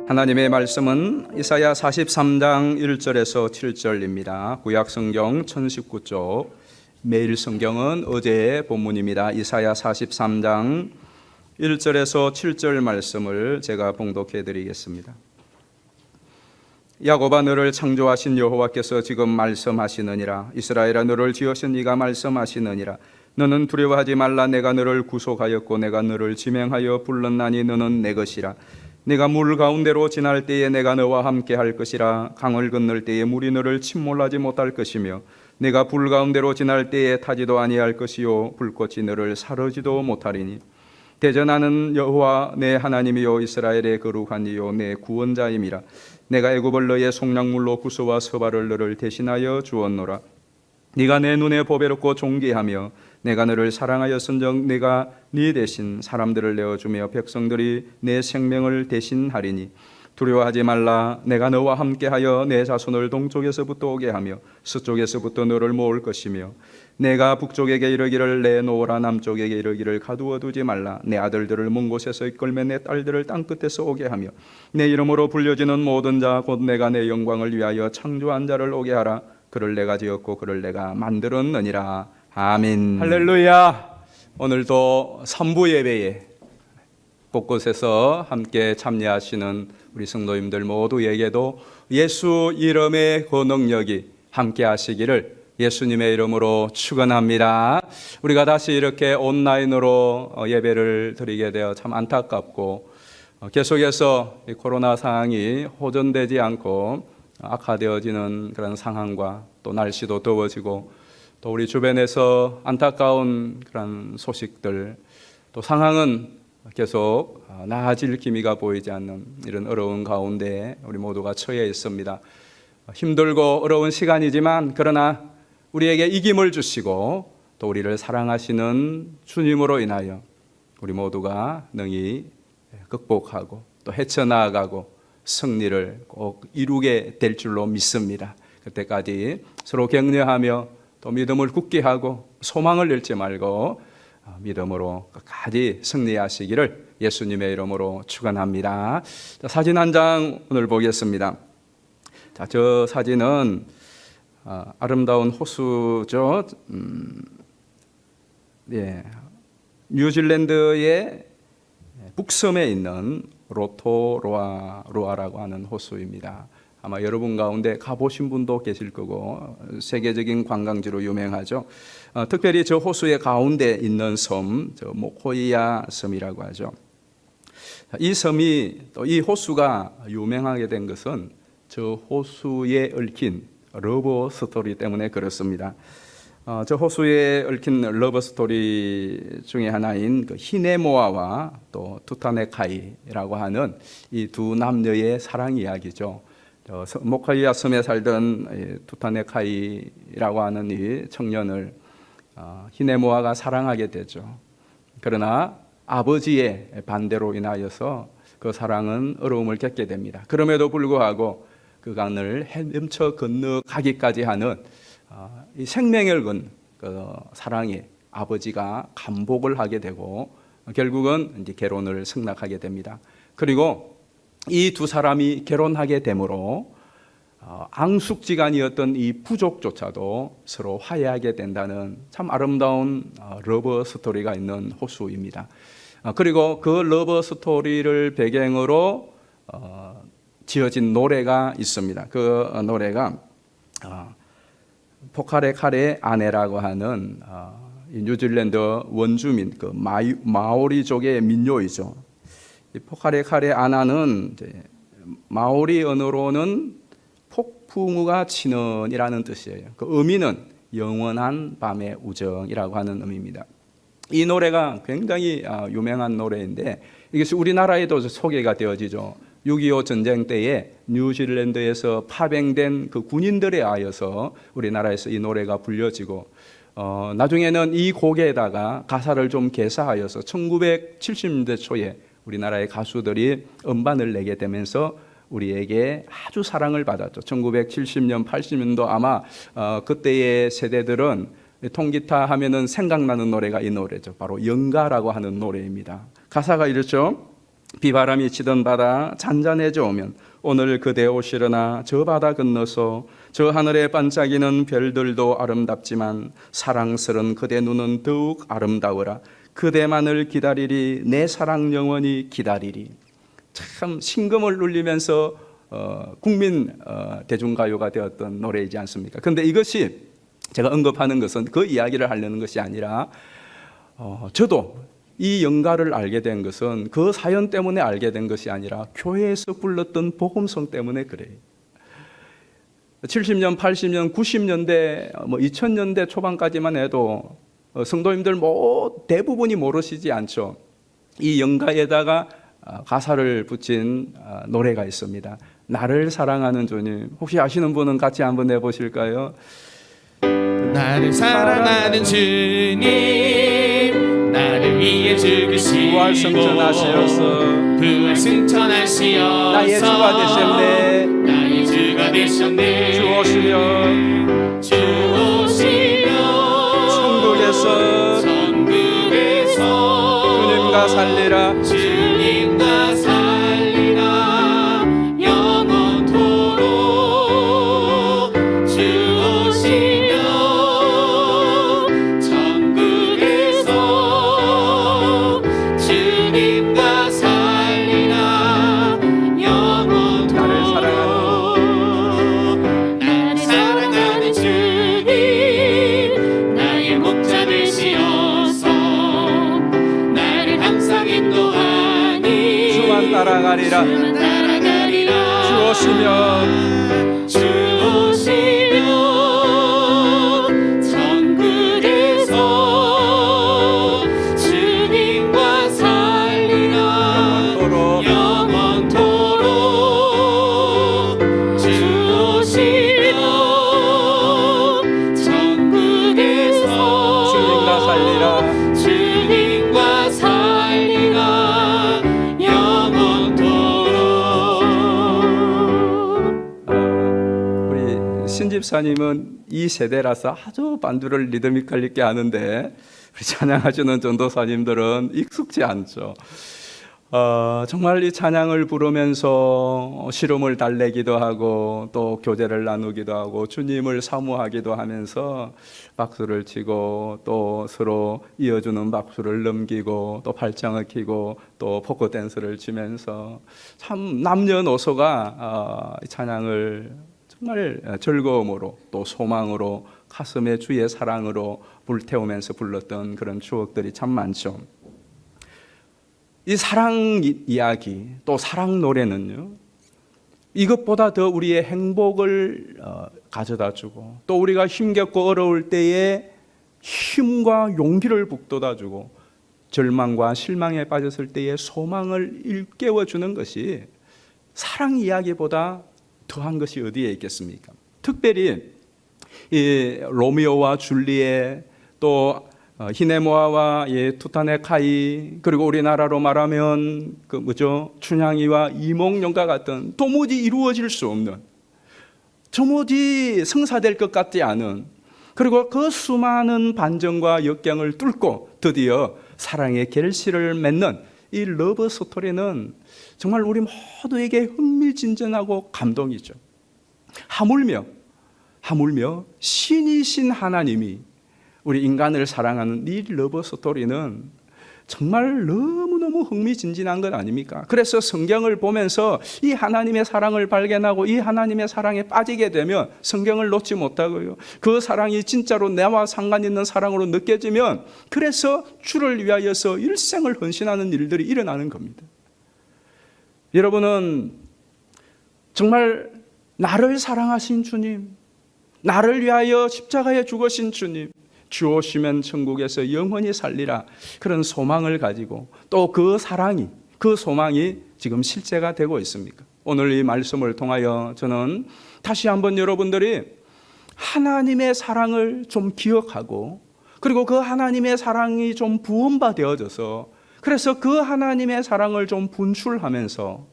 하나님의 말씀은 이사야 43장 1절에서 7절입니다. 구약성경 1019쪽, 매일 성경은 어제의 본문입니다. 이사야 43장 1절에서 7절 말씀을 제가 봉독해 드리겠습니다. 야곱아, 너를 창조하신 여호와께서 지금 말씀하시느니라. 이스라엘아, 너를 지으신 이가 말씀하시느니라. 너는 두려워하지 말라. 내가 너를 구속하였고 내가 너를 지명하여 불렀나니 너는 내 것이라. 네가 물 가운데로 지날 때에 내가 너와 함께 할 것이라. 강을 건널 때에 물이 너를 침몰하지 못할 것이며 네가 불 가운데로 지날 때에 타지도 아니할 것이요 불꽃이 너를 사르지도 못하리니 대전하는 여호와 내 하나님이요 이스라엘의 거룩한 이요 내 구원자임이라. 내가 애굽을 너의 속량물로 구스와 서발을 너를 대신하여 주었노라. 네가 내 눈에 보배롭고 존귀하며 내가 너를 사랑하였은즉 내가 네 대신 사람들을 내어주며 백성들이 내 생명을 대신하리니 두려워하지 말라. 내가 너와 함께하여 내 자손을 동쪽에서부터 오게 하며 서쪽에서부터 너를 모을 것이며 내가 북쪽에게 이르기를 내놓으라. 남쪽에게 이르기를 가두어 두지 말라. 내 아들들을 먼 곳에서 이끌며 내 딸들을 땅끝에서 오게 하며 내 이름으로 불려지는 모든 자 곧 내가 내 영광을 위하여 창조한 자를 오게 하라. 그를 내가 지었고 그를 내가 만들었느니라. 아멘. 할렐루야. 오늘도 3부 예배에 곳곳에서 함께 참여하시는 우리 성도님들 모두에게도 예수 이름의 그 능력이 함께 하시기를 예수님의 이름으로 축원합니다. 우리가 다시 이렇게 온라인으로 예배를 드리게 되어 참 안타깝고 계속해서 이 코로나 상황이 호전되지 않고 악화되어지는 그런 상황과 또 날씨도 더워지고 또 우리 주변에서 안타까운 그런 소식들, 또 상황은 계속 나아질 기미가 보이지 않는 이런 어려운 가운데 우리 모두가 처해 있습니다. 힘들고 어려운 시간이지만 그러나 우리에게 이김을 주시고 또 우리를 사랑하시는 주님으로 인하여 우리 모두가 능히 극복하고 또 헤쳐나가고 승리를 꼭 이루게 될 줄로 믿습니다. 그때까지 서로 격려하며 또 믿음을 굳게 하고 소망을 잃지 말고 믿음으로 끝까지 승리하시기를 예수님의 이름으로 축원합니다. 사진 한 장 오늘 보겠습니다. 자, 저 사진은 아름다운 호수죠. 뉴질랜드의 북섬에 있는 로토루아라고 하는 호수입니다. 아마 여러분 가운데 가보신 분도 계실 거고 세계적인 관광지로 유명하죠. 특별히 저 호수의 가운데 있는 섬, 저 모코이아 섬이라고 하죠. 이 섬이 또 이 호수가 유명하게 된 것은 저 호수에 얽힌 러브 스토리 때문에 그렇습니다. 저 호수에 얽힌 러브 스토리 중에 하나인 그 히네모아와 또 투타네카이라고 하는 이 두 남녀의 사랑 이야기죠. 모카이아 섬에 살던 투타네카이라고 하는 이 청년을 히네모아가 사랑하게 되죠. 그러나 아버지의 반대로 인하여서 그 사랑은 어려움을 겪게 됩니다. 그럼에도 불구하고 그 강을 헤엄쳐 건너가기까지 하는 이 생명을 건 그 사랑에 아버지가 감복을 하게 되고 결국은 이제 결혼을 승낙하게 됩니다. 그리고 이 두 사람이 결혼하게 되므로 앙숙지간이었던 이 부족조차도 서로 화해하게 된다는 참 아름다운 러브 스토리가 있는 호수입니다. 그리고 그 러브 스토리를 배경으로 지어진 노래가 있습니다. 그 노래가 포카레카레 아네라고 하는 뉴질랜드 원주민 그 마오리족의 민요이죠. 포카레카레 아나는 마오리 언어로는 폭풍우가 치는 이라는 뜻이에요. 그 의미는 영원한 밤의 우정이라고 하는 의미입니다. 이 노래가 굉장히 유명한 노래인데 이것이 우리나라에도 소개가 되어지죠. 6.25 전쟁 때에 뉴질랜드에서 파병된 그 군인들에 하여서 우리나라에서 이 노래가 불려지고 나중에는 이 곡에다가 가사를 좀 개사하여서 1970년대 초에 우리나라의 가수들이 음반을 내게 되면서 우리에게 아주 사랑을 받았죠. 1970년, 80년도 아마 그때의 세대들은 통기타 하면은 생각나는 노래가 이 노래죠. 바로 영가라고 하는 노래입니다. 가사가 이렇죠. 비바람이 치던 바다 잔잔해져 오면 오늘 그대 오시려나 저 바다 건너서 저 하늘에 반짝이는 별들도 아름답지만 사랑스런 그대 눈은 더욱 아름다워라. 그대만을 기다리리 내 사랑 영원히 기다리리. 참 심금을 울리면서 국민 대중가요가 되었던 노래이지 않습니까? 그런데 이것이 제가 언급하는 것은 그 이야기를 하려는 것이 아니라 저도 이 영가를 알게 된 것은 그 사연 때문에 알게 된 것이 아니라 교회에서 불렀던 복음성 때문에 그래요. 70년, 80년, 90년대, 2000년대 초반까지만 해도 성도님들 대부분이 모르시지 않죠. 이 영가에다가 가사를 붙인 노래가 있습니다. 나를 사랑하는 주님. 혹시 아시는 분은 같이 한번 해보실까요? 나를 사랑하는 주님, 나를 위해 죽으시고 부활 승천하시어서 나의 주가 되셨네. 나의 주가 되셨네. 주 오시며 천국에서 주님과 살리라. 주님과 살리라 영원토록. 주 오시며 천국에서 주님과 살리라 영원토록. 나를 사랑하는 주님, 나의 목자 되시어서 나를 항상 인도하니 주만 따라가리라. 주 오시며 천국에서 주님과 살리라 영원토록. 주 오시며 천국에서 주님과 살리라. 주님과 살리라 영원토록. 우리 신집사님은 이 세대라서 아주 반주를 리드미컬 있게 하는데 우리 찬양하시는 전도사님들은 익숙지 않죠. 정말 이 찬양을 부르면서 시름을 달래기도 하고 또 교제를 나누기도 하고 주님을 사모하기도 하면서 박수를 치고 또 서로 이어주는 박수를 넘기고 또 팔짱을 끼고 또 포크 댄스를 치면서 참 남녀노소가 이 찬양을 정말 즐거움으로 또 소망으로 가슴에 주의 사랑으로 불태우면서 불렀던 그런 추억들이 참 많죠. 이 사랑 이야기 또 사랑 노래는요, 이것보다 더 우리의 행복을 가져다 주고 또 우리가 힘겹고 어려울 때에 힘과 용기를 북돋아 주고 절망과 실망에 빠졌을 때의 소망을 일깨워 주는 것이 사랑 이야기보다 더한 것이 어디에 있겠습니까? 특별히 이 로미오와 줄리엣 또 히네모아와 투타네카이, 그리고 우리나라로 말하면 춘향이와 이몽룡과 같은 도무지 이루어질 수 없는, 도무지 성사될 것 같지 않은, 그리고 그 수많은 반전과 역경을 뚫고 드디어 사랑의 결실을 맺는 이 러브 스토리는 정말 우리 모두에게 흥미진진하고 감동이죠. 하물며 신이신 하나님이 우리 인간을 사랑하는 이 러브 스토리는 정말 너무너무 흥미진진한 것 아닙니까? 그래서 성경을 보면서 이 하나님의 사랑을 발견하고 이 하나님의 사랑에 빠지게 되면 성경을 놓지 못하고요, 그 사랑이 진짜로 나와 상관 있는 사랑으로 느껴지면 그래서 주를 위하여서 일생을 헌신하는 일들이 일어나는 겁니다. 여러분은 정말 나를 사랑하신 주님, 나를 위하여 십자가에 죽으신 주님, 주 오시면 천국에서 영원히 살리라, 그런 소망을 가지고 또 그 사랑이, 그 소망이 지금 실제가 되고 있습니까? 오늘 이 말씀을 통하여 저는 다시 한번 여러분들이 하나님의 사랑을 좀 기억하고, 그리고 그 하나님의 사랑이 좀 부음화되어져서, 그래서 그 하나님의 사랑을 좀 분출하면서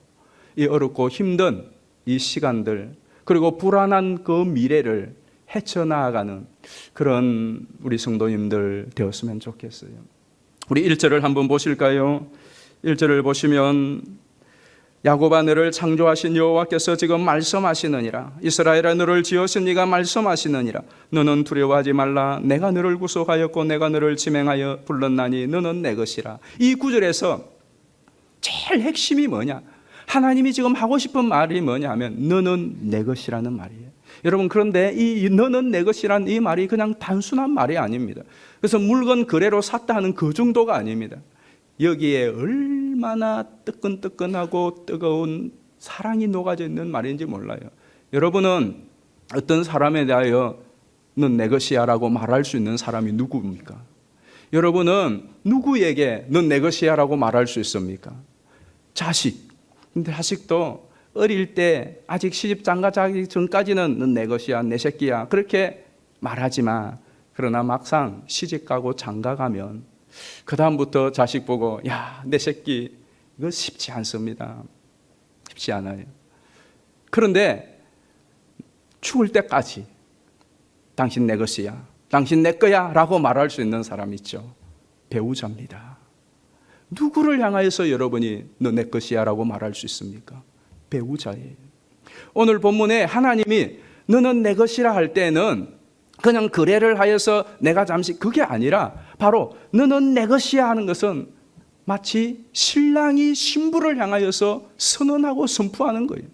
이 어렵고 힘든 이 시간들, 그리고 불안한 그 미래를 헤쳐나가는 그런 우리 성도님들 되었으면 좋겠어요. 우리 1절을 한번 보실까요? 1절을 보시면 야곱아 너를 창조하신 여호와께서 지금 말씀하시느니라. 이스라엘아 너를 지으신 이가 말씀하시느니라. 너는 두려워하지 말라. 내가 너를 구속하였고 내가 너를 지명하여 불렀나니 너는 내 것이라. 이 구절에서 제일 핵심이 뭐냐? 하나님이 지금 하고 싶은 말이 뭐냐 하면 너는 내 것이라는 말이에요. 여러분, 그런데 이 너는 내 것이란 이 말이 그냥 단순한 말이 아닙니다. 그래서 물건 거래로 샀다 하는 그 정도가 아닙니다. 여기에 얼마나 뜨끈뜨끈하고 뜨거운 사랑이 녹아져 있는 말인지 몰라요. 여러분은 어떤 사람에 대하여 넌 내 것이야 라고 말할 수 있는 사람이 누구입니까? 여러분은 누구에게 넌 내 것이야 라고 말할 수 있습니까? 자식. 근데 자식도 어릴 때 아직 시집 장가자기 전까지는 넌 내 것이야, 내 새끼야 그렇게 말하지만, 그러나 막상 시집 가고 장가 가면 그 다음부터 자식 보고 야, 내 새끼, 이거 쉽지 않습니다. 쉽지 않아요. 그런데 죽을 때까지 당신 내 것이야, 당신 내 거야 라고 말할 수 있는 사람 있죠. 배우자입니다. 누구를 향하여서 여러분이 너 내 것이야 라고 말할 수 있습니까? 배우자예요. 오늘 본문에 하나님이 너는 내 것이라 할 때는 그냥 거래를 하여서 내가 잠시, 그게 아니라 바로 너는 내 것이야 하는 것은 마치 신랑이 신부를 향하여서 선언하고 선포하는 거예요.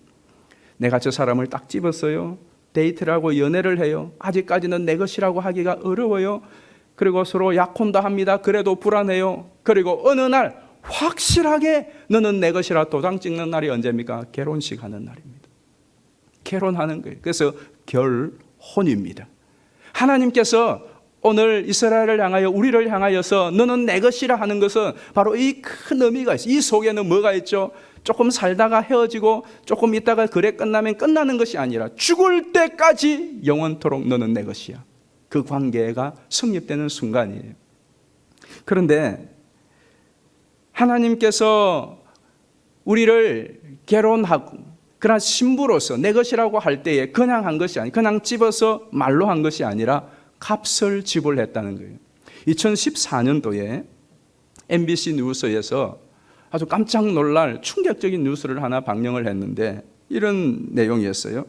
내가 저 사람을 딱 집었어요. 데이트를 하고 연애를 해요. 아직까지는 내 것이라고 하기가 어려워요. 그리고 서로 약혼도 합니다. 그래도 불안해요. 그리고 어느 날 확실하게 너는 내 것이라 도장 찍는 날이 언제입니까? 결혼식 하는 날입니다. 결혼하는 거예요. 그래서 결혼입니다. 하나님께서 오늘 이스라엘을 향하여, 우리를 향하여서 너는 내 것이라 하는 것은 바로 이 큰 의미가 있어요. 이 속에는 뭐가 있죠? 조금 살다가 헤어지고 조금 있다가 그래 끝나면 끝나는 것이 아니라 죽을 때까지 영원토록 너는 내 것이야. 그 관계가 성립되는 순간이에요. 그런데 하나님께서 우리를 결혼하고 그러나 신부로서 내 것이라고 할 때에 그냥 한 것이 아니라, 그냥 집어서 말로 한 것이 아니라 값을 지불했다는 거예요. 2014년도에 MBC 뉴스에서 아주 깜짝 놀랄 충격적인 뉴스를 하나 방영을 했는데 이런 내용이었어요.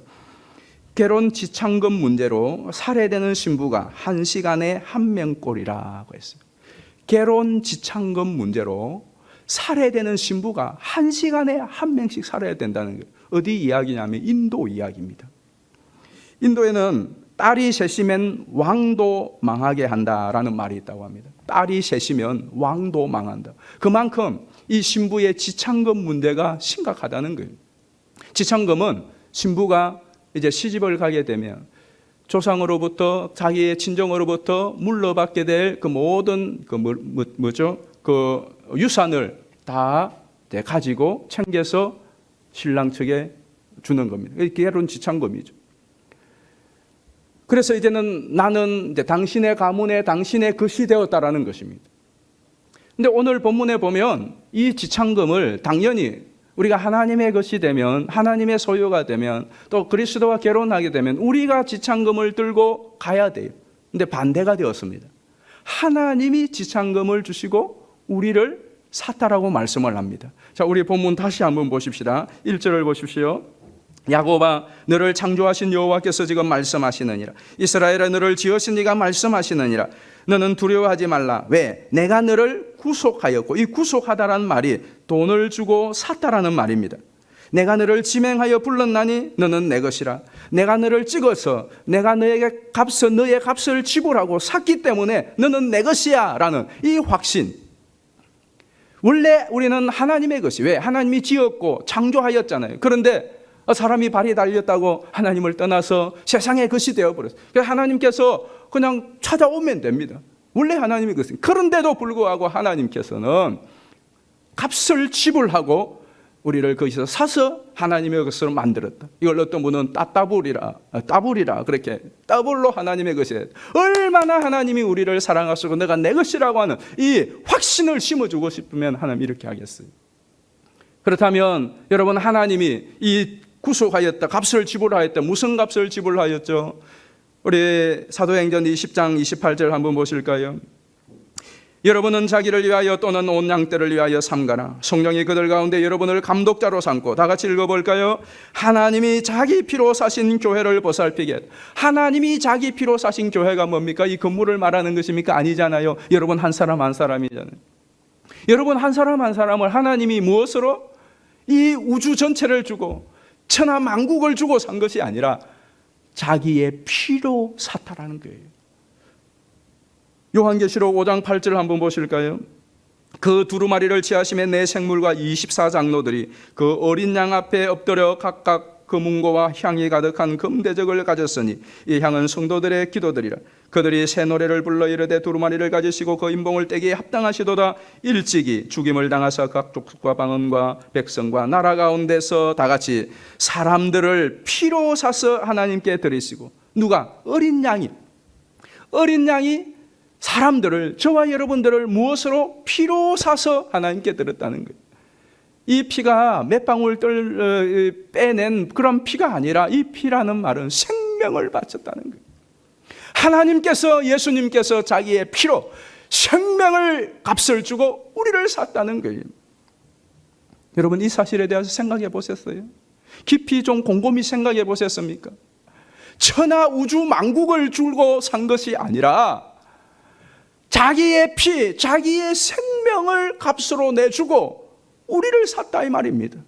결혼 지참금 문제로 살해되는 신부가 1시간에 1명꼴이라고 했어요. 결혼 지참금 문제로 살해되는 신부가 1시간에 1명씩 살아야 된다는 거예요. 어디 이야기냐면 인도 이야기입니다. 인도에는 딸이 셋이면 왕도 망하게 한다라는 말이 있다고 합니다. 딸이 셋이면 왕도 망한다. 그만큼 이 신부의 지참금 문제가 심각하다는 거예요. 지참금은 신부가 이제 시집을 가게 되면 조상으로부터, 자기의 친정으로부터 물러받게 될 그 모든 그 유산을 다 가지고 챙겨서 신랑 측에 주는 겁니다. 결혼 지참금이죠. 그래서 이제는 나는 이제 당신의 가문에 당신의 것이 되었다라는 것입니다. 근데 오늘 본문에 보면 이 지참금을 당연히 우리가 하나님의 것이 되면, 하나님의 소유가 되면, 또 그리스도와 결혼하게 되면 우리가 지참금을 들고 가야 돼요. 근데 반대가 되었습니다. 하나님이 지참금을 주시고 우리를 샀다라고 말씀을 합니다. 자, 우리 본문 다시 한번 보십시다. 1절을 보십시오. 야곱아 너를 창조하신 여호와께서 지금 말씀하시느니라. 이스라엘아 너를 지으신 이가 말씀하시느니라. 너는 두려워하지 말라. 왜? 내가 너를 구속하였고, 이 구속하다라는 말이 돈을 주고 샀다라는 말입니다. 내가 너를 지명하여 불렀나니 너는 내 것이라. 내가 너를 찍어서 내가 너의 값을 지불하고 샀기 때문에 너는 내 것이야 라는 이 확신. 원래 우리는 하나님의 것이, 왜? 하나님이 지었고 창조하였잖아요. 그런데 사람이 발이 달렸다고 하나님을 떠나서 세상의 것이 되어버렸어요. 그래서 하나님께서 그냥 찾아오면 됩니다. 원래 하나님의 것은. 그런데도 불구하고 하나님께서는 값을 지불하고 우리를 거기서 사서 하나님의 것으로 만들었다. 이걸 어떤 분은 따블이라 그렇게 더블로 하나님의 것이, 얼마나 하나님이 우리를 사랑하시고 내가 내 것이라고 하는 이 확신을 심어주고 싶으면 하나님 이렇게 하겠어요. 그렇다면 여러분, 하나님이 이 구속하였다, 값을 지불하였다. 무슨 값을 지불하였죠? 우리 사도행전 20장 28절 한번 보실까요? 여러분은 자기를 위하여 또는 온 양떼를 위하여 삼가나 성령이 그들 가운데 여러분을 감독자로 삼고, 다 같이 읽어볼까요? 하나님이 자기 피로 사신 교회를 보살피게. 하나님이 자기 피로 사신 교회가 뭡니까? 이 건물을 말하는 것입니까? 아니잖아요. 여러분 한 사람 한 사람이잖아요. 여러분 한 사람 한 사람을 하나님이 무엇으로? 이 우주 전체를 주고 천하 만국을 주고 산 것이 아니라 자기의 피로 샀다라는 거예요. 요한계시록 5장 8절 한번 보실까요? 그 두루마리를 취하심에 네 생물과 24장로들이 그 어린 양 앞에 엎드려 각각 그 문고와 향이 가득한 금대접을 가졌으니 이 향은 성도들의 기도들이라. 그들이 새 노래를 불러 이르되 두루마리를 가지시고 그 인봉을 떼기에 합당하시도다. 일찍이 죽임을 당하사 각 족속과 방언과 백성과 나라 가운데서 다 같이 사람들을 피로 사서 하나님께 드리시고. 누가? 어린 양이. 어린 양이 사람들을, 저와 여러분들을 무엇으로? 피로 사서 하나님께 드렸다는 거예요. 이 피가 몇 방울 빼낸 그런 피가 아니라 이 피라는 말은 생명을 바쳤다는 거예요. 하나님께서, 예수님께서 자기의 피로 생명을 값을 주고 우리를 샀다는 거예요. 여러분 이 사실에 대해서 생각해 보셨어요? 깊이 좀 곰곰이 생각해 보셨습니까? 천하 우주 만국을 주고 산 것이 아니라 자기의 피, 자기의 생명을 값으로 내주고 우리를 샀다 이 말입니다.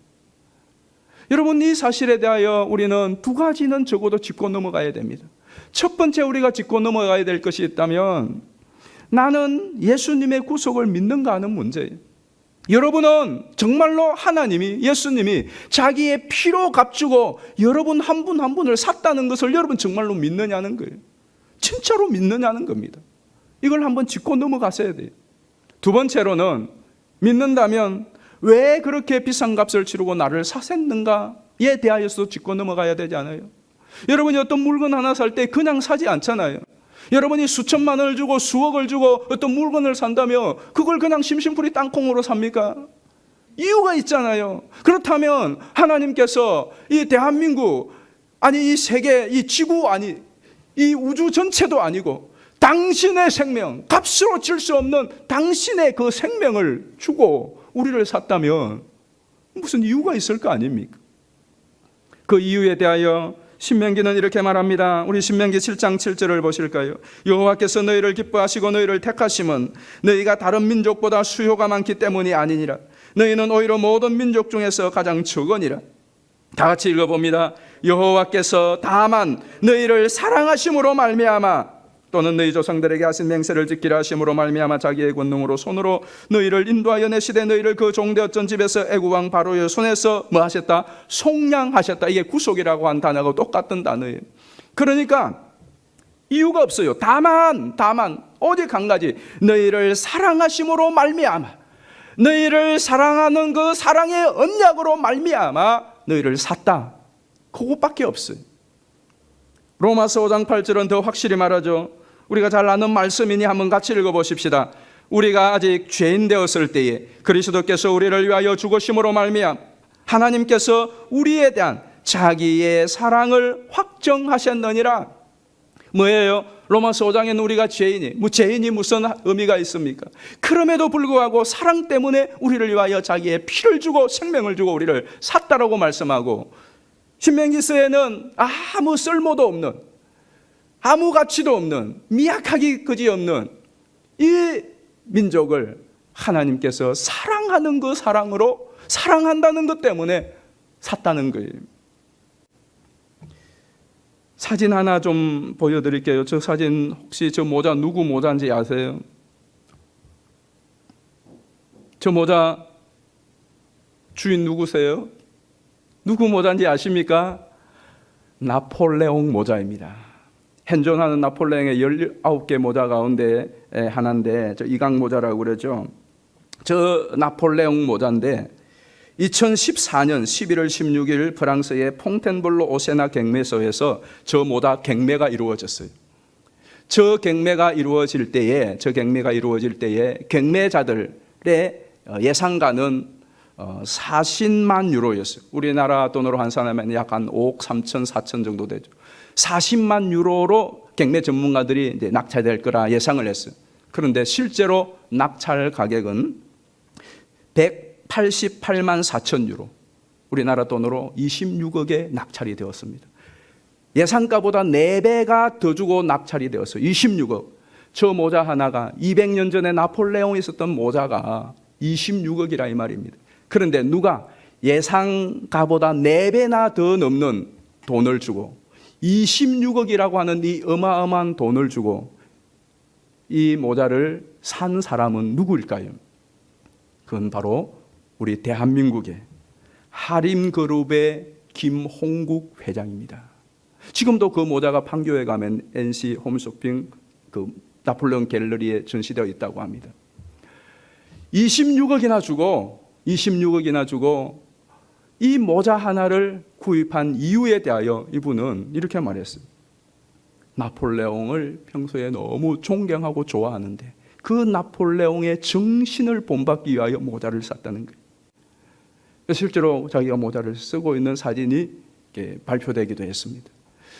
여러분 이 사실에 대하여 우리는 두 가지는 적어도 짚고 넘어가야 됩니다. 첫 번째 우리가 짚고 넘어가야 될 것이 있다면 나는 예수님의 구속을 믿는가 하는 문제예요. 여러분은 정말로 하나님이, 예수님이 자기의 피로 값주고 여러분 한 분 한 분을 샀다는 것을 여러분 정말로 믿느냐는 거예요. 진짜로 믿느냐는 겁니다. 이걸 한번 짚고 넘어가셔야 돼요. 두 번째로는 믿는다면 왜 그렇게 비싼 값을 치르고 나를 사셨는가에 대하여서 짚고 넘어가야 되지 않아요? 여러분이 어떤 물건 하나 살 때 그냥 사지 않잖아요. 여러분이 수천만 원을 주고 수억을 주고 어떤 물건을 산다며 그걸 그냥 심심풀이 땅콩으로 삽니까? 이유가 있잖아요. 그렇다면 하나님께서 이 대한민국, 아니 이 세계, 이 지구, 아니 이 우주 전체도 아니고 당신의 생명, 값으로 칠 수 없는 당신의 그 생명을 주고 우리를 샀다면 무슨 이유가 있을 거 아닙니까? 그 이유에 대하여 신명기는 이렇게 말합니다. 우리 신명기 7장 7절을 보실까요? 여호와께서 너희를 기뻐하시고 너희를 택하심은 너희가 다른 민족보다 수요가 많기 때문이 아니니라. 너희는 오히려 모든 민족 중에서 가장 적으니라. 다 같이 읽어봅니다. 여호와께서 다만 너희를 사랑하심으로 말미암아 또는 너희 조상들에게 하신 맹세를 지키라 하심으로 말미암아 자기의 권능으로 손으로 너희를 인도하여 내시되 너희를 그 종되었던 집에서 애굽 왕 바로의 손에서 뭐 하셨다? 속량하셨다. 이게 구속이라고 한 단어하고 똑같은 단어예요. 그러니까 이유가 없어요. 다만 오직 한 가지, 너희를 사랑하심으로 말미암아, 너희를 사랑하는 그 사랑의 언약으로 말미암아 너희를 샀다. 그것밖에 없어요. 로마서 5장 8절은 더 확실히 말하죠. 우리가 잘 아는 말씀이니 한번 같이 읽어보십시다. 우리가 아직 죄인 되었을 때에 그리스도께서 우리를 위하여 죽으심으로 말미암아 하나님께서 우리에 대한 자기의 사랑을 확정하셨느니라. 뭐예요? 로마서 5장에는 우리가 죄인이 무슨 의미가 있습니까? 그럼에도 불구하고 사랑 때문에 우리를 위하여 자기의 피를 주고 생명을 주고 우리를 샀다라고 말씀하고, 신명기서에는 아무 쓸모도 없는, 아무 가치도 없는, 미약하기 그지없는 이 민족을 하나님께서 사랑하는 그 사랑으로, 사랑한다는 것 때문에 샀다는 거예요. 사진 하나 좀 보여드릴게요. 저 사진 혹시 저 모자 누구 모자인지 아세요? 저 모자 주인 누구세요? 누구 모자인지 아십니까? 나폴레옹 모자입니다. 현존하는 나폴레옹의 19개 모자 가운데 하나인데, 저 이강 모자라고 그러죠. 저 나폴레옹 모자인데 2014년 11월 16일 프랑스의 퐁텐블로 오세나 갱매소에서 저 모자 갱매가 이루어졌어요. 저 갱매가 이루어질 때에 갱매자들의 예상가는 40만 유로였어요. 우리나라 돈으로 환산하면 약 한 5억 3천 4천 정도 되죠. 40만 유로로 갱매 전문가들이 이제 낙찰될 거라 예상을 했어요. 그런데 실제로 낙찰 가격은 188만 4천 유로, 우리나라 돈으로 26억에 낙찰이 되었습니다. 예상가보다 4배가 더 주고 낙찰이 되었어요. 26억. 저 모자 하나가 200년 전에 나폴레옹이 썼던 모자가 26억이라 이 말입니다. 그런데 누가 예상가보다 4배나 더 넘는 돈을 주고 26억이라고 하는 이 어마어마한 돈을 주고 이 모자를 산 사람은 누구일까요? 그건 바로 우리 대한민국의 하림그룹의 김홍국 회장입니다. 지금도 그 모자가 판교에 가면 NC 홈쇼핑 그 나폴레옹 갤러리에 전시되어 있다고 합니다. 26억이나 주고 이 모자 하나를 구입한 이유에 대하여 이분은 이렇게 말했어요. 나폴레옹을 평소에 너무 존경하고 좋아하는데 그 나폴레옹의 정신을 본받기 위하여 모자를 샀다는 거예요. 실제로 자기가 모자를 쓰고 있는 사진이 발표되기도 했습니다.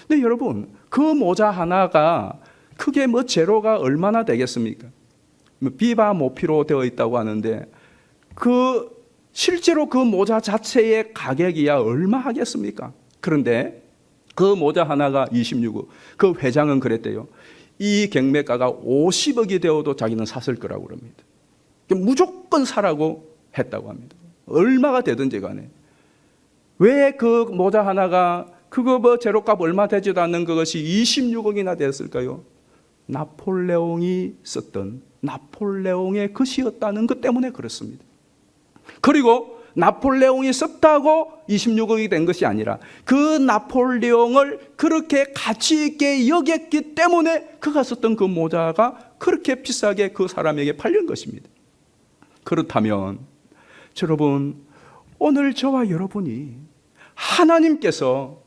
근데 여러분, 그 모자 하나가 크게 재료가 얼마나 되겠습니까? 비바 모피로 되어 있다고 하는데 실제로 그 모자 자체의 가격이야 얼마 하겠습니까? 그런데 그 모자 하나가 26억. 그 회장은 그랬대요. 이 경매가가 50억이 되어도 자기는 샀을 거라고 그럽니다. 무조건 사라고 했다고 합니다. 얼마가 되든지 간에. 왜 그 모자 하나가 그거 재료값 얼마 되지도 않는 그것이 26억이나 됐을까요? 나폴레옹이 썼던 나폴레옹의 것이었다는 것 때문에 그렇습니다. 그리고 나폴레옹이 썼다고 26억이 된 것이 아니라 그 나폴레옹을 그렇게 가치 있게 여겼기 때문에 그가 썼던 그 모자가 그렇게 비싸게 그 사람에게 팔린 것입니다. 그렇다면 여러분, 오늘 저와 여러분이 하나님께서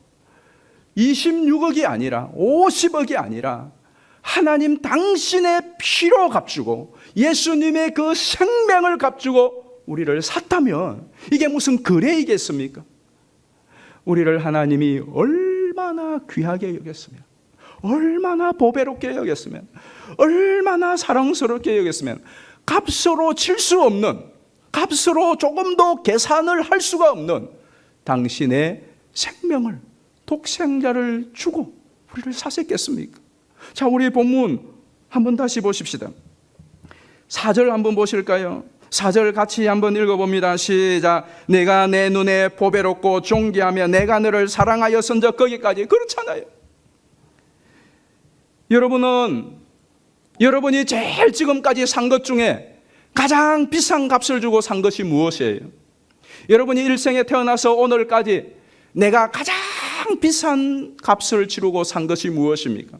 26억이 아니라 50억이 아니라 하나님 당신의 피로 값주고 예수님의 그 생명을 값주고 우리를 샀다면 이게 무슨 거래이겠습니까? 우리를 하나님이 얼마나 귀하게 여겼으면, 얼마나 보배롭게 여겼으면, 얼마나 사랑스럽게 여겼으면 값으로 칠 수 없는, 값으로 조금 더 계산을 할 수가 없는 당신의 생명을, 독생자를 주고 우리를 사셨겠습니까? 자, 우리 본문 한번 다시 보십시다. 4절 한번 보실까요? 4절 같이 한번 읽어봅니다. 시작. 내가 내 눈에 보배롭고 존귀하며 내가 너를 사랑하였은즉, 거기까지. 그렇잖아요. 여러분이 제일 지금까지 산 것 중에 가장 비싼 값을 주고 산 것이 무엇이에요? 여러분이 일생에 태어나서 오늘까지 내가 가장 비싼 값을 치르고 산 것이 무엇입니까?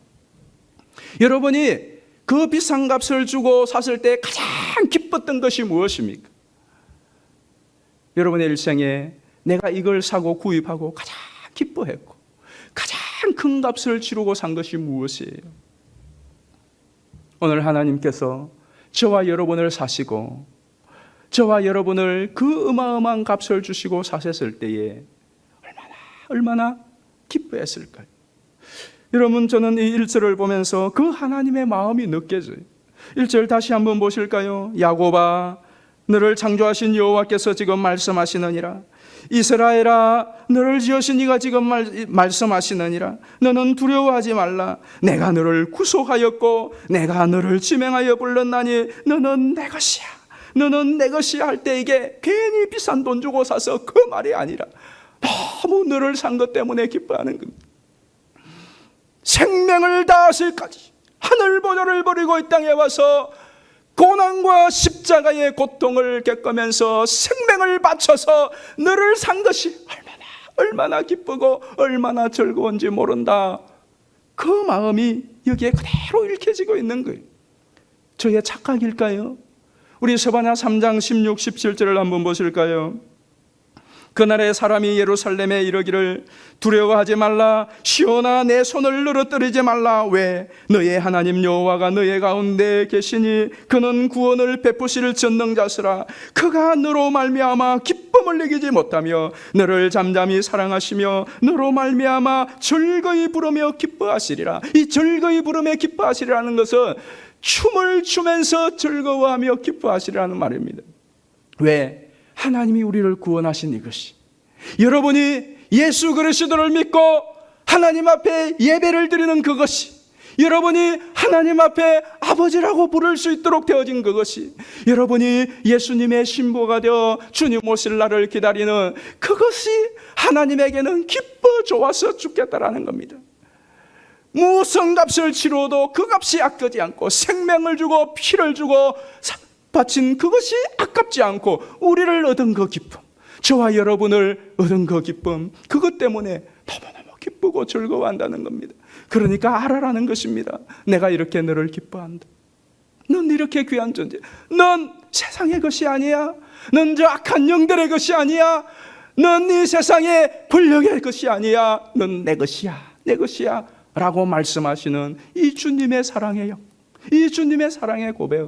여러분이 그 비싼 값을 주고 샀을 때 가장 기뻤던 것이 무엇입니까? 여러분의 일생에 내가 이걸 사고 구입하고 가장 기뻐했고 가장 큰 값을 치르고 산 것이 무엇이에요? 오늘 하나님께서 저와 여러분을 사시고 저와 여러분을 그 어마어마한 값을 주시고 사셨을 때에 얼마나 기뻐했을까요? 여러분, 저는 이 1절을 보면서 그 하나님의 마음이 느껴져요. 1절 다시 한번 보실까요? 야곱아, 너를 창조하신 여호와께서 지금 말씀하시느니라. 이스라엘아, 너를 지으신 이가 지금 말씀하시느니라. 너는 두려워하지 말라. 내가 너를 구속하였고 내가 너를 지명하여 불렀나니 너는 내 것이야. 너는 내 것이야 할 때 이게 괜히 비싼 돈 주고 사서 그 말이 아니라 너무 너를 산 것 때문에 기뻐하는 겁니다. 생명을 다하실까지 하늘보좌를 버리고 이 땅에 와서 고난과 십자가의 고통을 겪으면서 생명을 바쳐서 너를 산 것이 얼마나 기쁘고 얼마나 즐거운지 모른다. 그 마음이 여기에 그대로 읽혀지고 있는 거예요. 저의 착각일까요? 우리 스바냐 3장 16, 17절을 한번 보실까요? 그날에 사람이 예루살렘에 이르기를 두려워하지 말라. 시온아, 내 손을 늘어뜨리지 말라. 왜? 너의 하나님 여호와가 너의 가운데 계시니 그는 구원을 베푸실 전능자시라. 그가 너로 말미암아 기쁨을 이기지 못하며 너를 잠잠히 사랑하시며 너로 말미암아 즐거이 부르며 기뻐하시리라. 이 즐거이 부르며 기뻐하시리라는 것은 춤을 추면서 즐거워하며 기뻐하시리라는 말입니다. 왜? 하나님이 우리를 구원하신 이것이, 여러분이 예수 그리스도를 믿고 하나님 앞에 예배를 드리는 그것이, 여러분이 하나님 앞에 아버지라고 부를 수 있도록 되어진 그것이, 여러분이 예수님의 신부가 되어 주님 오실 날을 기다리는 그것이 하나님에게는 기뻐 좋아서 죽겠다라는 겁니다. 무슨 값을 치루어도 그 값이 아끼지 않고 생명을 주고 피를 주고 바친 그것이 아깝지 않고 우리를 얻은 그 기쁨, 저와 여러분을 얻은 그 기쁨, 그것 때문에 너무너무 기쁘고 즐거워한다는 겁니다. 그러니까 알아라는 것입니다. 내가 이렇게 너를 기뻐한다. 넌 이렇게 귀한 존재. 넌 세상의 것이 아니야. 넌 저 악한 영들의 것이 아니야. 넌 이 세상의 권력의 것이 아니야. 넌 내 것이야. 내 것이야 라고 말씀하시는 이 주님의 사랑의 영, 이 주님의 사랑의 고백,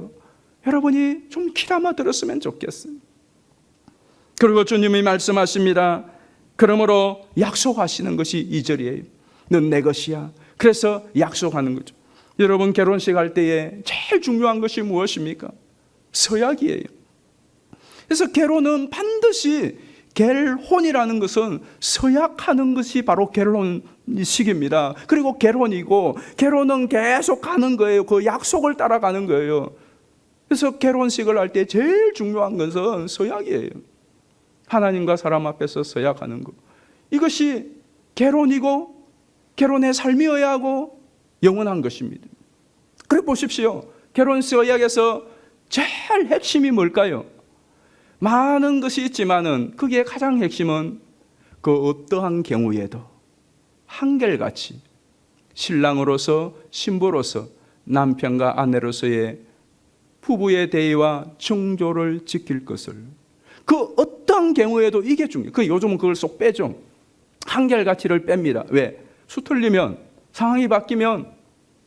여러분이 좀 귀담아 들었으면 좋겠어요. 그리고 주님이 말씀하십니다. 그러므로 약속하시는 것이 2절이에요. 넌 내 것이야. 그래서 약속하는 거죠. 여러분, 결혼식 할 때에 제일 중요한 것이 무엇입니까? 서약이에요. 그래서 결혼은 반드시, 결혼이라는 것은 서약하는 것이 바로 결혼식입니다. 그리고 결혼이고, 결혼은 계속 가는 거예요. 그 약속을 따라가는 거예요. 그래서 결혼식을 할 때 제일 중요한 것은 서약이에요. 하나님과 사람 앞에서 서약하는 것, 이것이 결혼이고 결혼의 삶이어야 하고 영원한 것입니다. 그래 보십시오. 결혼 서약에서 제일 핵심이 뭘까요? 많은 것이 있지만은 그게 가장 핵심은 그 어떠한 경우에도 한결같이 신랑으로서, 신부로서, 남편과 아내로서의 부부의 대의와 정조를 지킬 것을, 그 어떠한 경우에도 이게 중요해요. 그 요즘은 그걸 쏙 빼죠. 한결같이를 뺍니다. 왜? 수틀리면, 상황이 바뀌면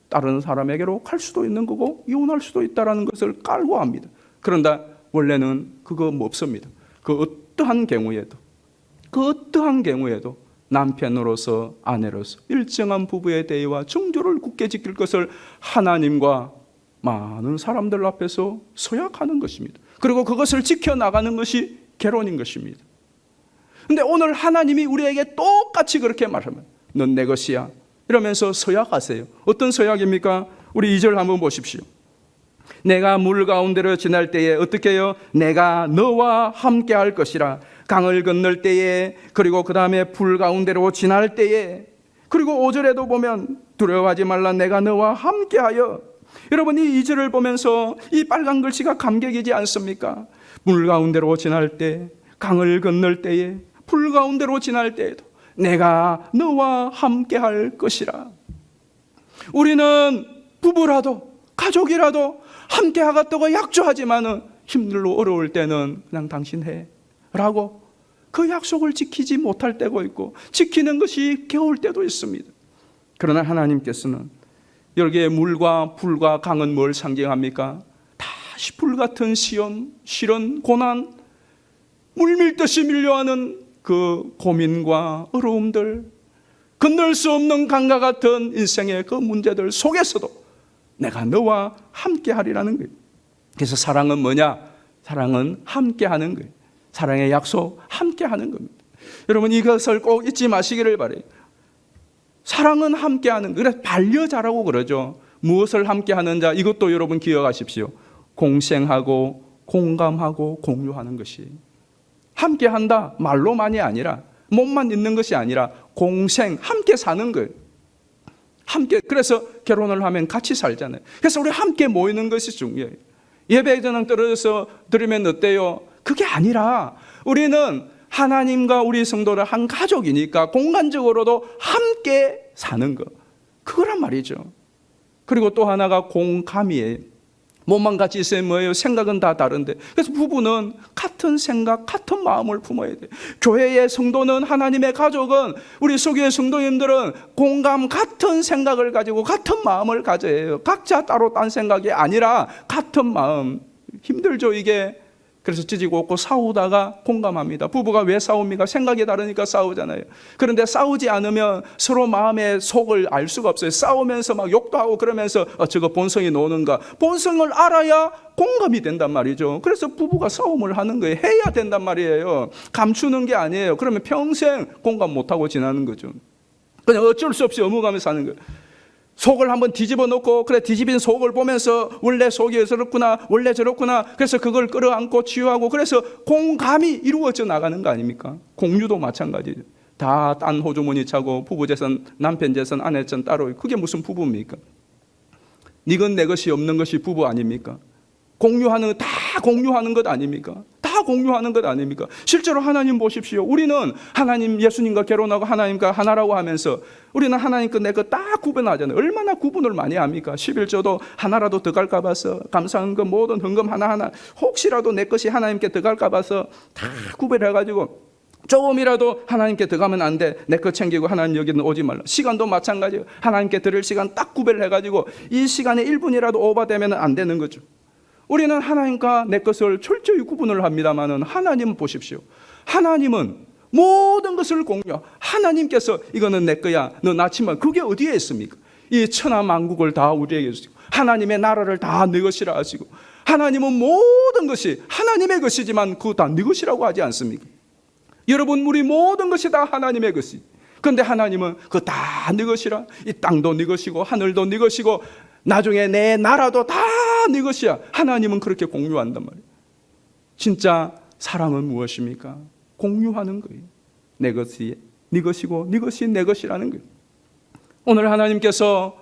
다른 사람에게로 갈 수도 있는 거고 이혼할 수도 있다는 것을 깔고 합니다. 그런데 원래는 그거 없습니다. 그 어떠한 경우에도 남편으로서, 아내로서 일정한 부부의 대의와 정조를 굳게 지킬 것을 하나님과 많은 사람들 앞에서 서약하는 것입니다. 그리고 그것을 지켜나가는 것이 결혼인 것입니다. 그런데 오늘 하나님이 우리에게 똑같이 그렇게 말합니다. 넌 내 것이야. 이러면서 서약하세요. 어떤 서약입니까? 우리 2절 한번 보십시오. 내가 물 가운데로 지날 때에 어떻게 해요? 내가 너와 함께 할 것이라. 강을 건널 때에, 그리고 그 다음에 불 가운데로 지날 때에, 그리고 5절에도 보면 두려워하지 말라. 내가 너와 함께 하여. 여러분, 이 2절을 보면서 이 빨간 글씨가 감격이지 않습니까? 물 가운데로 지날 때, 강을 건널 때에, 불 가운데로 지날 때에도 내가 너와 함께 할 것이라. 우리는 부부라도 가족이라도 함께 하겠다고 약조하지만은 힘들고 어려울 때는 그냥 당신 해 라고 그 약속을 지키지 못할 때가 있고 지키는 것이 겨울 때도 있습니다. 그러나 하나님께서는 여기에 물과 불과 강은 뭘 상징합니까? 다시 불같은 시련, 고난, 물밀듯이 밀려하는 그 고민과 어려움들, 건널 수 없는 강과 같은 인생의 그 문제들 속에서도 내가 너와 함께 하리라는 거예요. 그래서 사랑은 뭐냐? 사랑은 함께 하는 거예요. 사랑의 약속, 함께 하는 겁니다. 여러분, 이것을 꼭 잊지 마시기를 바라요. 사랑은 함께 하는 거예요. 그래서 반려자라고 그러죠. 무엇을 함께 하는 자? 이것도 여러분 기억하십시오. 공생하고 공감하고 공유하는 것이 함께 한다. 말로만이 아니라, 몸만 있는 것이 아니라 공생, 함께 사는 거예요. 함께. 그래서 결혼을 하면 같이 살잖아요. 그래서 우리 함께 모이는 것이 중요해요. 예배 전랑 떨어져서 드리면 어때요? 그게 아니라 우리는 하나님과 우리 성도를 한 가족이니까 공간적으로도 함께 사는 것, 그거란 말이죠. 그리고 또 하나가 공감이에요. 몸만 같이 있으면 뭐예요? 생각은 다 다른데. 그래서 부부는 같은 생각, 같은 마음을 품어야 돼. 교회의 성도는, 하나님의 가족은, 우리 소교회 성도님들은 공감, 같은 생각을 가지고 같은 마음을 가져야 해요. 각자 따로 딴 생각이 아니라 같은 마음. 힘들죠, 이게. 그래서 찢고 없고 싸우다가 공감합니다. 부부가 왜 싸웁니까? 생각이 다르니까 싸우잖아요. 그런데 싸우지 않으면 서로 마음의 속을 알 수가 없어요. 싸우면서 막 욕도 하고 그러면서 저거 본성이 노는가. 본성을 알아야 공감이 된단 말이죠. 그래서 부부가 싸움을 하는 거예요. 해야 된단 말이에요. 감추는 게 아니에요. 그러면 평생 공감 못하고 지나는 거죠. 그냥 어쩔 수 없이 어묵하며 사는 거예요. 속을 한번 뒤집어 놓고, 그래, 뒤집인 속을 보면서 원래 속이 저렇구나, 원래 저렇구나. 그래서 그걸 끌어안고 치유하고, 그래서 공감이 이루어져 나가는 거 아닙니까? 공유도 마찬가지죠. 다 딴 호주머니 차고 부부 재산, 남편 재산, 아내 재산 따로. 그게 무슨 부부입니까? 니건 내 것이 없는 것이 부부 아닙니까? 공유하는, 다 공유하는 것 아닙니까? 다 공유하는 것 아닙니까? 실제로 하나님 보십시오. 우리는 하나님, 예수님과 결혼하고 하나님과 하나라고 하면서 우리는 하나님 거 내 거 딱 구분하잖아요. 얼마나 구분을 많이 합니까? 11조도 하나라도 더 갈까 봐서, 감사한 거 모든 헌금 하나하나 혹시라도 내 것이 하나님께 더 갈까 봐서 다 구별해가지고 조금이라도 하나님께 들어가면 안 돼. 내 거 챙기고 하나님 여기는 오지 말라. 시간도 마찬가지예요. 하나님께 드릴 시간 딱 구별해가지고 이 시간에 1분이라도 오버되면 안 되는 거죠. 우리는 하나님과 내 것을 철저히 구분을 합니다만은 하나님은 보십시오. 하나님은 모든 것을 공유. 하나님께서 이거는 내 거야, 너 낳지만 그게 어디에 있습니까? 이 천하 만국을 다 우리에게 주시고 하나님의 나라를 다 네 것이라 하시고, 하나님은 모든 것이 하나님의 것이지만 그거 다 네 것이라고 하지 않습니까? 여러분, 우리 모든 것이 다 하나님의 것이. 그런데 하나님은 그거 다 네 것이라. 이 땅도 네 것이고 하늘도 네 것이고 나중에 내 나라도 다 네 것이야. 하나님은 그렇게 공유한단 말이에요. 진짜 사랑은 무엇입니까? 공유하는 거예요. 내 것이 네 것이고 네 것이 내 것이라는 거예요. 오늘 하나님께서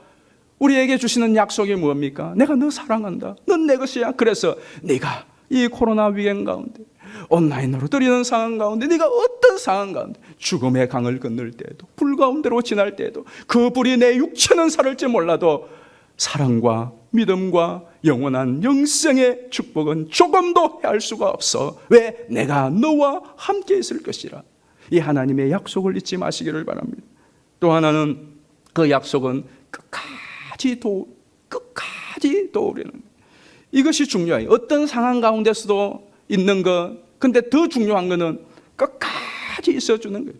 우리에게 주시는 약속이 뭡니까? 내가 너 사랑한다. 넌 내 것이야. 그래서 네가 이 코로나 위기 가운데, 온라인으로 드리는 상황 가운데, 네가 어떤 상황 가운데 죽음의 강을 건널 때에도, 불 가운데로 지날 때에도, 그 불이 내 육체는 사를지 몰라도 사랑과 믿음과 영원한 영생의 축복은 조금도 해할 수가 없어. 왜? 내가 너와 함께 있을 것이라. 이 하나님의 약속을 잊지 마시기를 바랍니다. 또 하나는 그 약속은 끝까지 도우려는 거예요. 이것이 중요해요. 어떤 상황 가운데서도 있는 것. 근데 더 중요한 것은 끝까지 있어주는 거예요.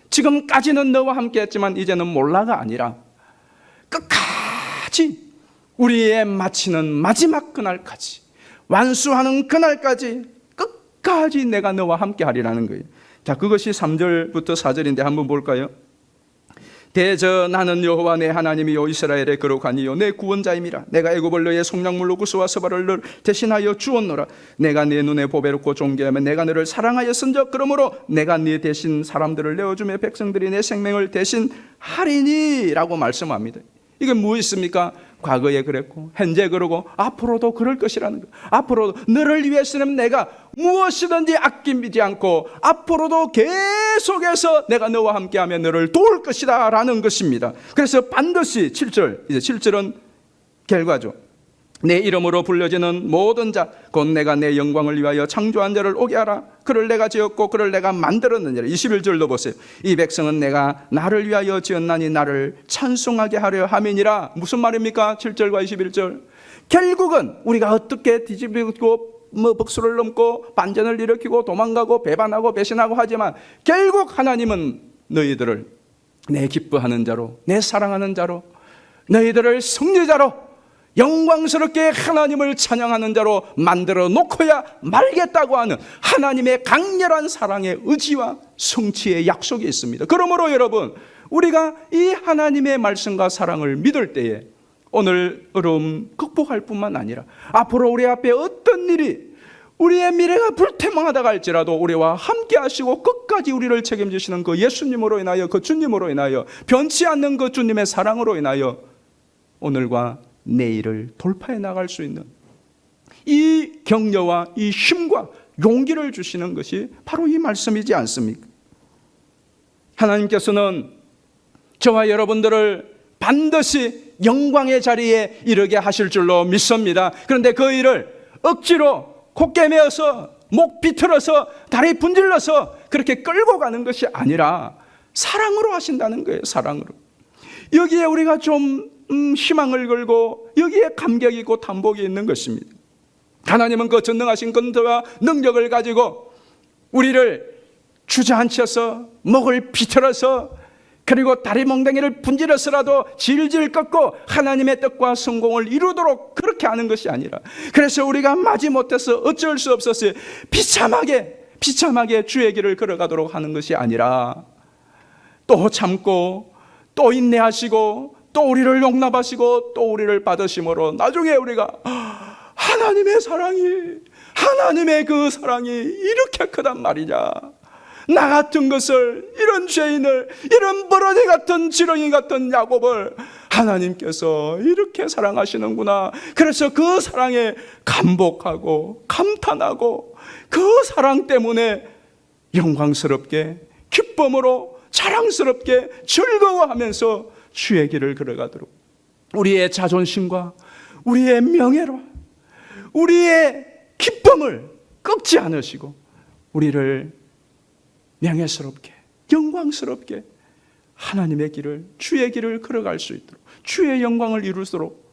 지금까지는 너와 함께 했지만 이제는 몰라가 아니라 끝까지 우리의 마치는 마지막 그날까지, 완수하는 그날까지 끝까지 내가 너와 함께 하리라는 거예요. 자, 그것이 3절부터 4절인데 한번 볼까요? 대저 나는 여호와 내 하나님이요 이스라엘의 거룩하니요 내 구원자임이라. 내가 애굽을 너의 속량물로 구수와 서발을 널 대신하여 주었노라. 내가 네 눈에 보배롭고 존귀하며 내가 너를 사랑하였은즉 그러므로 내가 네 대신 사람들을 내어주며 백성들이 내 생명을 대신하리니 라고 말씀합니다. 이게 뭐 있습니까? 과거에 그랬고 현재 그러고 앞으로도 그럴 것이라는 거예요. 앞으로도 너를 위해서는 내가 무엇이든지 아끼지 않고 앞으로도 계속해서 내가 너와 함께하며 너를 도울 것이다 라는 것입니다. 그래서 반드시 7절, 이제 7절은 결과죠. 내 이름으로 불려지는 모든 자 곧 내가 내 영광을 위하여 창조한 자를 오게 하라. 그를 내가 지었고 그를 내가 만들었느니라. 21절도 보세요. 이 백성은 내가 나를 위하여 지었나니 나를 찬송하게 하려 함이니라. 무슨 말입니까? 7절과 21절. 결국은 우리가 어떻게 뒤집고 벅수를 넘고 반전을 일으키고 도망가고 배반하고 배신하고 하지만 결국 하나님은 너희들을 내 기뻐하는 자로, 내 사랑하는 자로, 너희들을 승리자로, 영광스럽게 하나님을 찬양하는 자로 만들어 놓고야 말겠다고 하는 하나님의 강렬한 사랑의 의지와 성취의 약속이 있습니다. 그러므로 여러분, 우리가 이 하나님의 말씀과 사랑을 믿을 때에 오늘 어려움 극복할 뿐만 아니라 앞으로 우리 앞에 어떤 일이, 우리의 미래가 불투명하다고 할지라도 우리와 함께 하시고 끝까지 우리를 책임지시는 그 예수님으로 인하여, 그 주님으로 인하여, 변치 않는 그 주님의 사랑으로 인하여 오늘과 내일을 돌파해 나갈 수 있는 이 격려와 이 힘과 용기를 주시는 것이 바로 이 말씀이지 않습니까? 하나님께서는 저와 여러분들을 반드시 영광의 자리에 이르게 하실 줄로 믿습니다. 그런데 그 일을 억지로 콧게 메어서 목 비틀어서 다리 분질러서 그렇게 끌고 가는 것이 아니라 사랑으로 하신다는 거예요. 사랑으로. 여기에 우리가 좀 희망을 걸고 여기에 감격이 있고 담복이 있는 것입니다. 하나님은 그 전능하신 권세와 능력을 가지고 우리를 주저앉혀서 목을 비틀어서 그리고 다리 몽둥이를 분질러서라도 질질 꺾고 하나님의 뜻과 성공을 이루도록 그렇게 하는 것이 아니라, 그래서 우리가 마지못해서 어쩔 수 없었어요. 비참하게 주의 길을 걸어가도록 하는 것이 아니라 또 참고 또 인내하시고 또 우리를 용납하시고 또 우리를 받으심으로 나중에 우리가 하나님의 그 사랑이 이렇게 크단 말이냐, 나 같은 것을, 이런 죄인을, 이런 버러지 같은 지렁이 같은 야곱을 하나님께서 이렇게 사랑하시는구나. 그래서 그 사랑에 감복하고 감탄하고 그 사랑 때문에 영광스럽게 기쁨으로 자랑스럽게 즐거워하면서 주의 길을 걸어가도록, 우리의 자존심과 우리의 명예로 우리의 기쁨을 꺾지 않으시고 우리를 명예스럽게 영광스럽게 하나님의 길을, 주의 길을 걸어갈 수 있도록, 주의 영광을 이룰수록,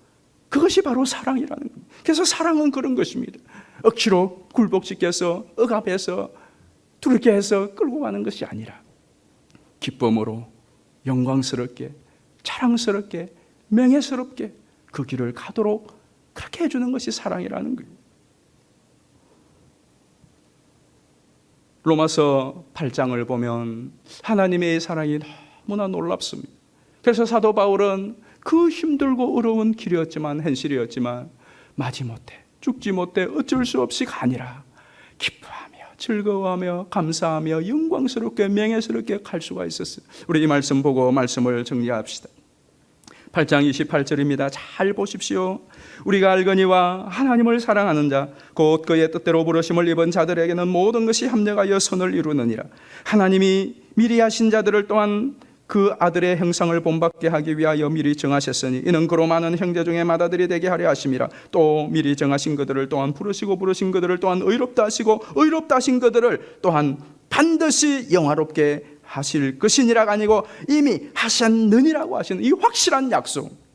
그것이 바로 사랑이라는 겁니다. 그래서 사랑은 그런 것입니다. 억지로 굴복시켜서 억압해서 두렵게 해서 끌고 가는 것이 아니라 기쁨으로 영광스럽게 자랑스럽게 명예스럽게 그 길을 가도록 그렇게 해주는 것이 사랑이라는 거예요. 로마서 8장을 보면 하나님의 사랑이 너무나 놀랍습니다. 그래서 사도 바울은 그 힘들고 어려운 길이었지만, 현실이었지만 마지못해 죽지 못해 어쩔 수 없이가 아니라 기뻐하며 즐거워하며 감사하며 영광스럽게 명예스럽게 갈 수가 있었어요. 우리 이 말씀 보고 말씀을 정리합시다. 8장 28절입니다. 잘 보십시오. 우리가 알거니와 하나님을 사랑하는 자 곧 그의 뜻대로 부르심을 입은 자들에게는 모든 것이 합력하여 선을 이루느니라. 하나님이 미리 하신 자들을 또한 그 아들의 형상을 본받게 하기 위하여 미리 정하셨으니 이는 그로 많은 형제 중에 맏아들이 되게 하려 하심이라. 또 미리 정하신 그들을 또한 부르시고 부르신 그들을 또한 의롭다 하시고 의롭다 하신 그들을 또한 반드시 영화롭게 하실 것이니라가 아니고 이미 하셨느니라고 하시는 이 확실한 약속.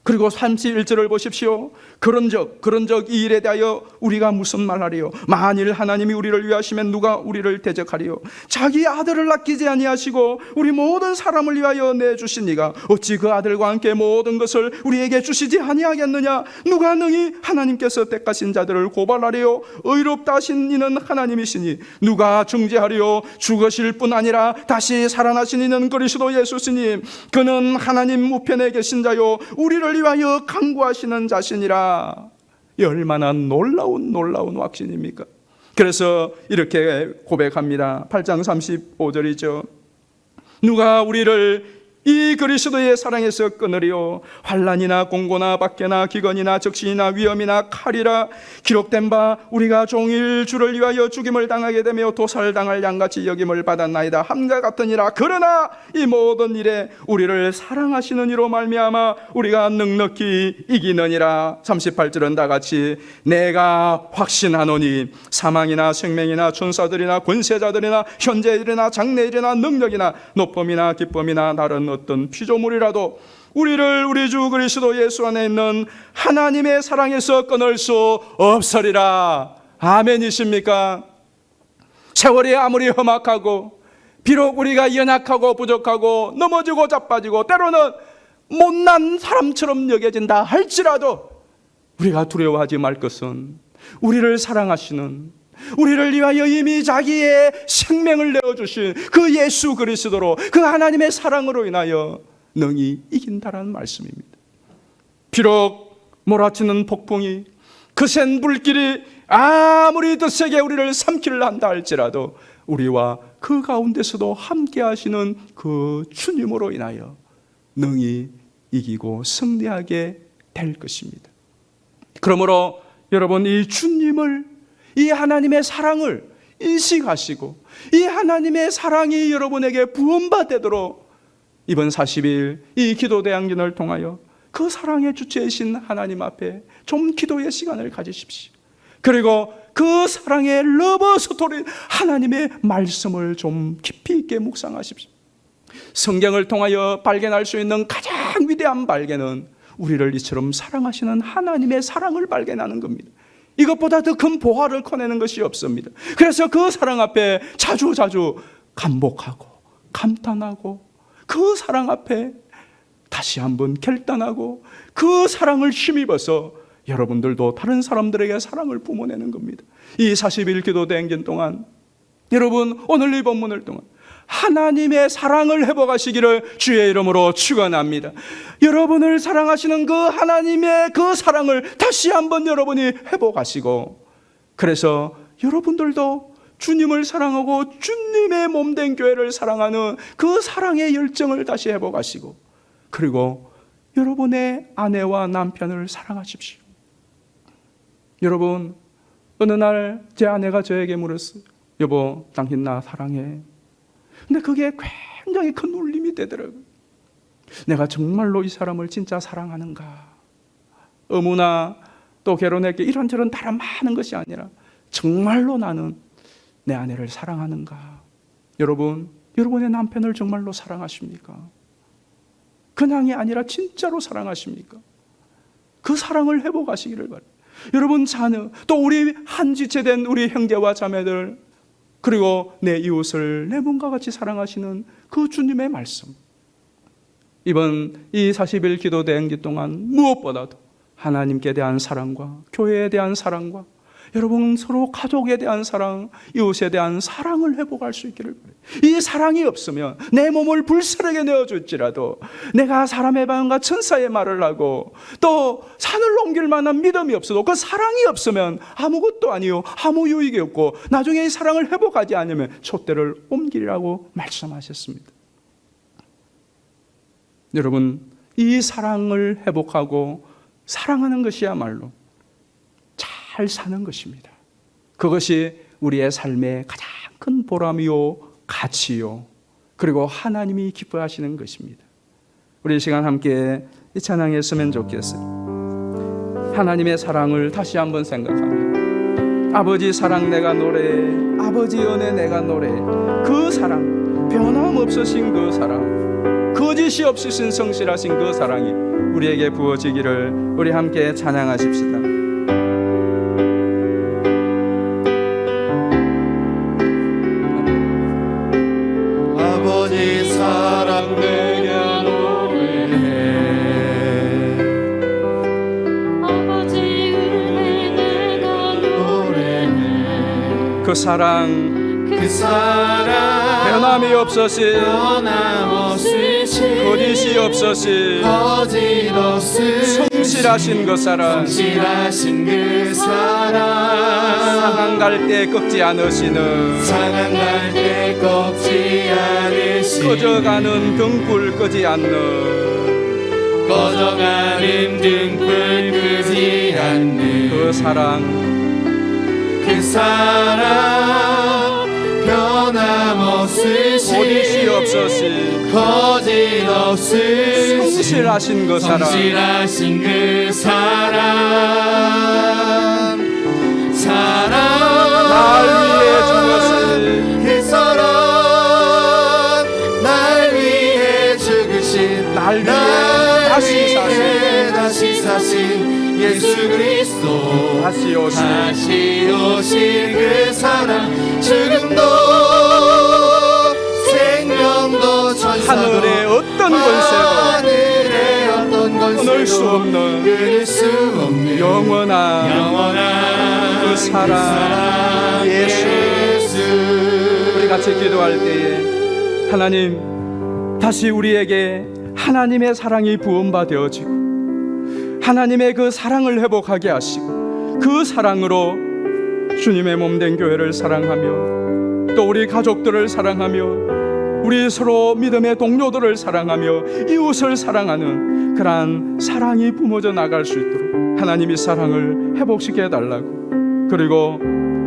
그리고 31절을 보십시오. 그런적 이 일에 대하여 우리가 무슨 말하리요? 만일 하나님이 우리를 위하시면 누가 우리를 대적하리요? 자기 아들을 아끼지 아니하시고 우리 모든 사람을 위하여 내주신 이가 어찌 그 아들과 함께 모든 것을 우리에게 주시지 아니하겠느냐? 누가 능히 하나님께서 택하신 자들을 고발하리요? 의롭다 하신 이는 하나님이시니 누가 중재하리요? 죽으실 뿐 아니라 다시 살아나신 이는 그리스도 예수시니 그는 하나님 우편에 계신 자요 우리를 위하여 간구하시는 자신이라. 얼마나 놀라운 확신입니까? 그래서 이렇게 고백합니다. 8장 35절이죠. 누가 우리를 이 그리스도의 사랑에서 끊으리요? 환난이나 공고나 박해나 기근이나 적신이나 위험이나 칼이라. 기록된 바 우리가 종일 주를 위하여 죽임을 당하게 되며 도살당할 양같이 여김을 받았나이다 함과 같으니라. 그러나 이 모든 일에 우리를 사랑하시는 이로 말미암아 우리가 넉넉히 이기느니라. 38절은 다같이 내가 확신하노니 사망이나 생명이나 천사들이나 권세자들이나 현재일이나 장래일이나 능력이나 높음이나 기쁨이나 다른 어떤 피조물이라도 우리를 우리 주 그리스도 예수 안에 있는 하나님의 사랑에서 끊을 수 없으리라. 아멘이십니까? 세월이 아무리 험악하고 비록 우리가 연약하고 부족하고 넘어지고 자빠지고 때로는 못난 사람처럼 여겨진다 할지라도 우리가 두려워하지 말 것은 우리를 사랑하시는, 우리를 위하여 이미 자기의 생명을 내어주신 그 예수 그리스도로, 그 하나님의 사랑으로 인하여 능히 이긴다라는 말씀입니다. 비록 몰아치는 폭풍이, 거센 불길이 아무리 더 세게 우리를 삼키려 한다 할지라도 우리와 그 가운데서도 함께 하시는 그 주님으로 인하여 능히 이기고 승리하게 될 것입니다. 그러므로 여러분, 이 주님을, 이 하나님의 사랑을 인식하시고 이 하나님의 사랑이 여러분에게 부음받도록 이번 40일 이 기도 대항전을 통하여 그 사랑의 주체이신 하나님 앞에 좀 기도의 시간을 가지십시오. 그리고 그 사랑의 러브 스토리, 하나님의 말씀을 좀 깊이 있게 묵상하십시오. 성경을 통하여 발견할 수 있는 가장 위대한 발견은 우리를 이처럼 사랑하시는 하나님의 사랑을 발견하는 겁니다. 이것보다 더 큰 보화를 커내는 것이 없습니다. 그래서 그 사랑 앞에 자주 감복하고 감탄하고, 그 사랑 앞에 다시 한번 결단하고 그 사랑을 힘입어서 여러분들도 다른 사람들에게 사랑을 뿜어내는 겁니다. 이 40일 기도 대행진 동안 여러분, 오늘 이 본문을 통한 하나님의 사랑을 회복하시기를 주의 이름으로 축원합니다. 여러분을 사랑하시는 그 하나님의 그 사랑을 다시 한번 여러분이 회복하시고, 그래서 여러분들도 주님을 사랑하고 주님의 몸된 교회를 사랑하는 그 사랑의 열정을 다시 회복하시고, 그리고 여러분의 아내와 남편을 사랑하십시오. 여러분, 어느 날 제 아내가 저에게 물었어요. 여보, 당신 나 사랑해? 근데 그게 굉장히 큰 울림이 되더라고요. 내가 정말로 이 사람을 진짜 사랑하는가? 어머나 또 결혼했기에 이런저런 다른 많은 것이 아니라 정말로 나는 내 아내를 사랑하는가? 여러분, 여러분의 남편을 정말로 사랑하십니까? 그냥이 아니라 진짜로 사랑하십니까? 그 사랑을 회복하시기를 바랍니다. 여러분 자녀, 또 우리 한 지체된 우리 형제와 자매들, 그리고 내 이웃을 내 몸과 같이 사랑하시는 그 주님의 말씀, 이번 이 40일 기도 대행기 동안 무엇보다도 하나님께 대한 사랑과 교회에 대한 사랑과 여러분 서로 가족에 대한 사랑, 이웃에 대한 사랑을 회복할 수 있기를 바랍니다. 이 사랑이 없으면 내 몸을 불사르게 내어줄지라도 내가 사람의 마음과 천사의 말을 하고 또 산을 옮길 만한 믿음이 없어도 그 사랑이 없으면 아무것도 아니요, 아무 유익이 없고 나중에 이 사랑을 회복하지 않으면 촛대를 옮기라고 말씀하셨습니다. 여러분, 이 사랑을 회복하고 사랑하는 것이야말로 잘 사는 것입니다. 그것이 우리의 삶의 가장 큰 보람이요, 가치요, 그리고 하나님이 기뻐하시는 것입니다. 우리 이 시간 함께 이 찬양했으면 좋겠어요. 하나님의 사랑을 다시 한번 생각하며, 아버지 사랑 내가 노래해, 아버지 은혜 내가 노래해. 그 사랑, 변함없으신 그 사랑, 거짓이 없으신 성실하신 그 사랑이 우리에게 부어지기를 우리 함께 찬양하십시다. 아버지 사랑 내가 노래해, 아버지 은혜 내가 노래해. 그 사랑 변함이 없으신, 거짓이 없으신, 성실하신 그 사랑, 상한 갈 때 꺾지 않으시는, 꺼져가는 등불 끄지 않는, 그 사랑, 변함없으신, 거짓이 없으신, 거짓 없으신, 성실하신 그 사랑, 성실하신 그 사랑, 날 위해 죽으신, 그 사랑, 날 위해 죽으신, 날 위해 다시 사신 예수 그리스도, 다시 오신 그 사랑, 지금도 생명도 천사도 하늘의 어떤 권세도 끊을 수 없는 영원한 그 사랑 예수. 우리 같이 기도할 때에 하나님, 다시 우리에게 하나님의 사랑이 부음바 되어지고 하나님의 그 사랑을 회복하게 하시고 그 사랑으로 주님의 몸된 교회를 사랑하며 또 우리 가족들을 사랑하며 우리 서로 믿음의 동료들을 사랑하며 이웃을 사랑하는 그러한 사랑이 뿜어져 나갈 수 있도록 하나님이 사랑을 회복시켜 달라고, 그리고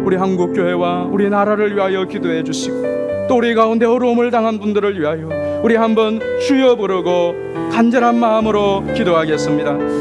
우리 한국교회와 우리 나라를 위하여 기도해 주시고 또 우리 가운데 어려움을 당한 분들을 위하여 우리 한번 주여 부르고 간절한 마음으로 기도하겠습니다.